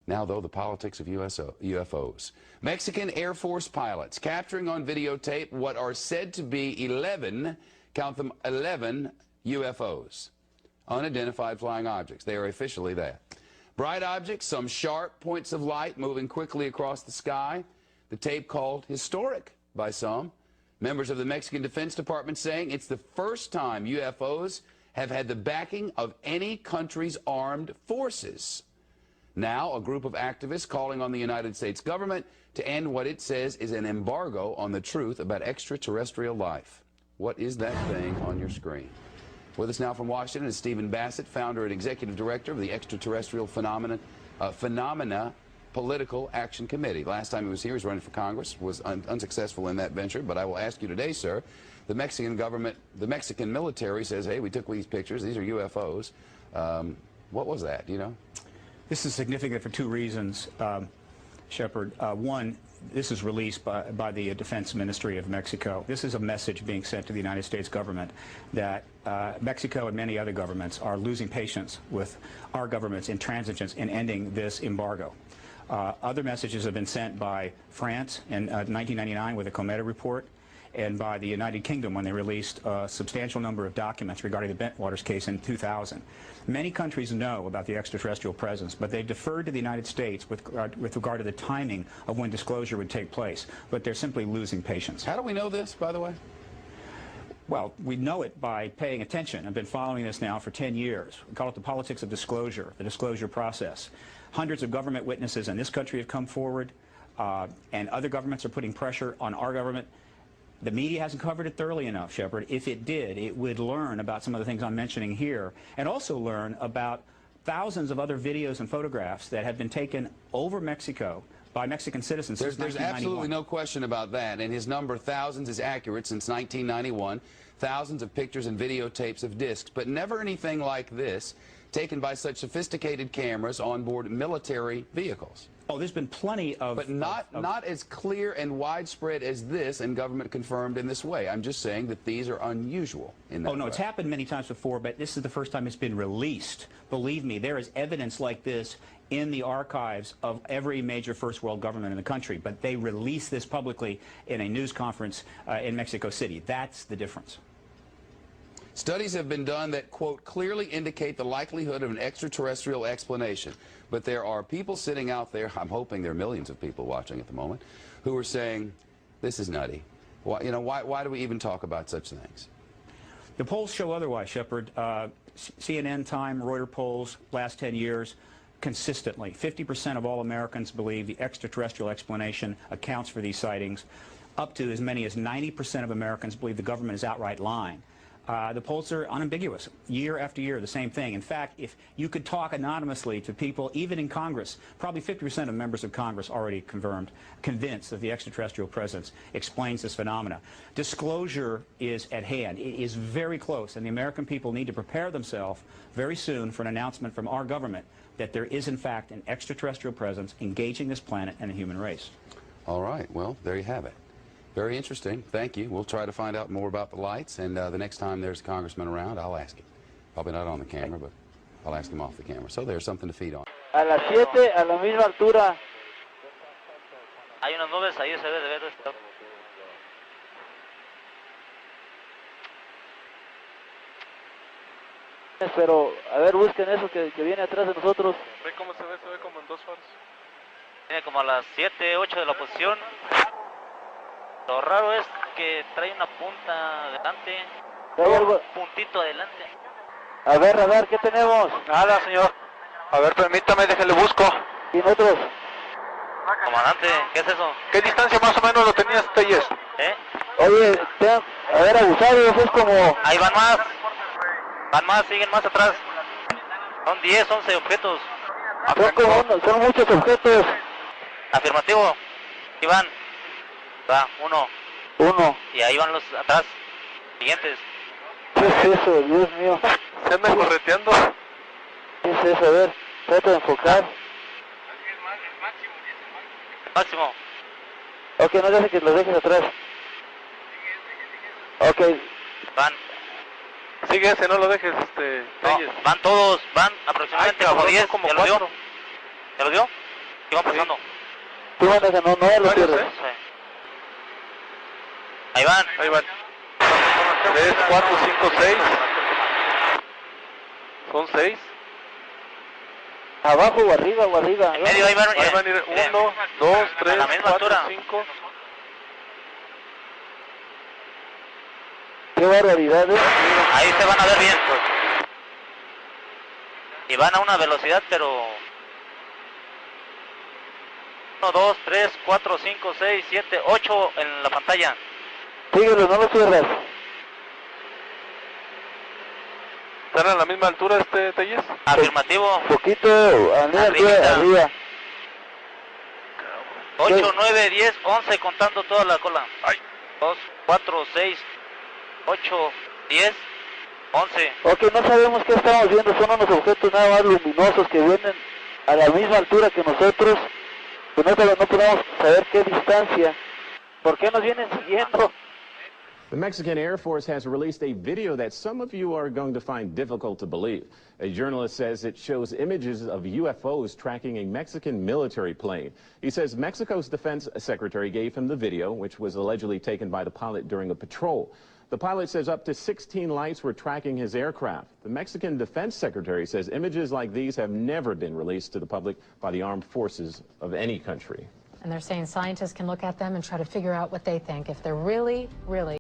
Now, though, the politics of UFOs. Mexican Air Force pilots capturing on videotape what are said to be 11, count them, 11 UFOs, unidentified flying objects. They are officially that. Bright objects, some sharp points of light moving quickly across the sky. The tape called historic by some. Members of the Mexican Defense Department saying it's the first time UFOs have had the backing of any country's armed forces. Now, a group of activists calling on the United States government to end what it says is an embargo on the truth about extraterrestrial life. What is that thing on your screen? With us now from Washington is Stephen Bassett, founder and executive director of the Extraterrestrial Phenomena Political Action Committee. Last time he was here, he was running for Congress, was unsuccessful in that venture. But I will ask you today, sir, the Mexican government, the Mexican military says, hey, we took these pictures, these are UFOs. What was that, do you know? This is significant for two reasons, Shepard. One, this is released by the Defense Ministry of Mexico. This is a message being sent to the United States government that Mexico and many other governments are losing patience with our government's intransigence in ending this embargo. Other messages have been sent by France in 1999 with the Cometa report, and by the United Kingdom when they released a substantial number of documents regarding the Bentwaters case in 2000. Many countries know about the extraterrestrial presence, but they've deferred to the United States with regard to the timing of when disclosure would take place. But they're simply losing patience. How do we know this, by the way? Well, we know it by paying attention. I've been following this now for 10 years. We call it the politics of disclosure, the disclosure process. Hundreds of government witnesses in this country have come forward, and other governments are putting pressure on our government. The media hasn't covered it thoroughly enough, Shepard. If it did, it would learn about some of the things I'm mentioning here, and also learn about thousands of other videos and photographs that have been taken over Mexico by Mexican citizens since 1991. There's absolutely no question about that, and his number, thousands, is accurate since 1991. Thousands of pictures and videotapes of discs, but never anything like this, taken by such sophisticated cameras on board military vehicles. Oh, there's been plenty of... But not as clear and widespread as this, and government confirmed in this way. I'm just saying that these are unusual in that way. Oh, no, it's happened many times before, but this is the first time it's been released. Believe me, there is evidence like this in the archives of every major first world government in the country, but they release this publicly in a news conference in Mexico City. That's the difference. Studies have been done that, quote, clearly indicate the likelihood of an extraterrestrial explanation. But there are people sitting out there, I'm hoping there are millions of people watching at the moment, who are saying, this is nutty. Why, why do we even talk about such things? The polls show otherwise, Shepard. CNN, Time, Reuters polls, last 10 years, consistently, 50% of all Americans believe the extraterrestrial explanation accounts for these sightings. Up to as many as 90% of Americans believe the government is outright lying. The polls are unambiguous, year after year, the same thing. In fact, if you could talk anonymously to people, even in Congress, probably 50% of members of Congress already convinced that the extraterrestrial presence explains this phenomena. Disclosure is at hand. It is very close, and the American people need to prepare themselves very soon for an announcement from our government that there is, in fact, an extraterrestrial presence engaging this planet and the human race. All right. Well, there you have it. Very interesting. Thank you. We'll try to find out more about the lights, and the next time there's a congressman around, I'll ask him. Probably not on the camera, but I'll ask him off the camera. So there's something to feed on. A las 7, a la misma altura. Hay unas nubes ahí, se ve de ver esto. Pero, a ver, busquen eso que viene atrás de nosotros. ¿Ve cómo se ve? Se ve como en dos faros. Viene como a las 7, 8 de la posición. Lo raro es que trae una punta adelante, un puntito adelante. A ver, ¿qué tenemos? Nada, señor. A ver, permítame, déjale busco. ¿Y nosotros? Comandante, ¿qué es eso? ¿Qué distancia más o menos lo tenías, Telles? Oye, a ver, abusados, es como... Ahí van más, siguen más atrás. Son 10, 11 objetos. Son muchos objetos. Afirmativo, ahí van. Va, uno. Y ahí van los atrás, siguientes. ¿Qué es eso, Dios mío? ¿Se anda correteando? ¿Qué es eso? A ver, trata de enfocar. Máximo. Ok, no dejes que los dejes atrás. Ok. Van. Sigue ese, no lo dejes, No, van todos, van aproximadamente como 10. Como ¿Ya lo dio? 4. ¿Ya lo dio? Y van pasando. Tú manejas, no lo pierdes. Sí. Ahí van. Ahí van. 3, 4, 5, 6. Son 6. Abajo o arriba o arriba. En medio ahí van. Ahí van a ir 1, 2, 3, a la misma 4, altura. 5. Qué barbaridad, ¿eh? Ahí se van a ver bien. Y van a una velocidad, pero... 1, 2, 3, 4, 5, 6, 7, 8 en la pantalla. Síguelo, no lo pierdas. ¿Están a la misma altura Telles? Afirmativo. Poquito, Arribita. arriba. 8, 9, 10, 11 contando toda la cola. 2, 4, 6, 8, 10, 11. Ok, no sabemos qué estamos viendo, son unos objetos nada más luminosos que vienen a la misma altura que nosotros. Pero no podemos saber qué distancia. ¿Por qué nos vienen siguiendo? The Mexican Air Force has released a video that some of you are going to find difficult to believe. A journalist says it shows images of UFOs tracking a Mexican military plane. He says Mexico's defense secretary gave him the video, which was allegedly taken by the pilot during a patrol. The pilot says up to 16 lights were tracking his aircraft. The Mexican defense secretary says images like these have never been released to the public by the armed forces of any country. And they're saying scientists can look at them and try to figure out what they think. If they're really, really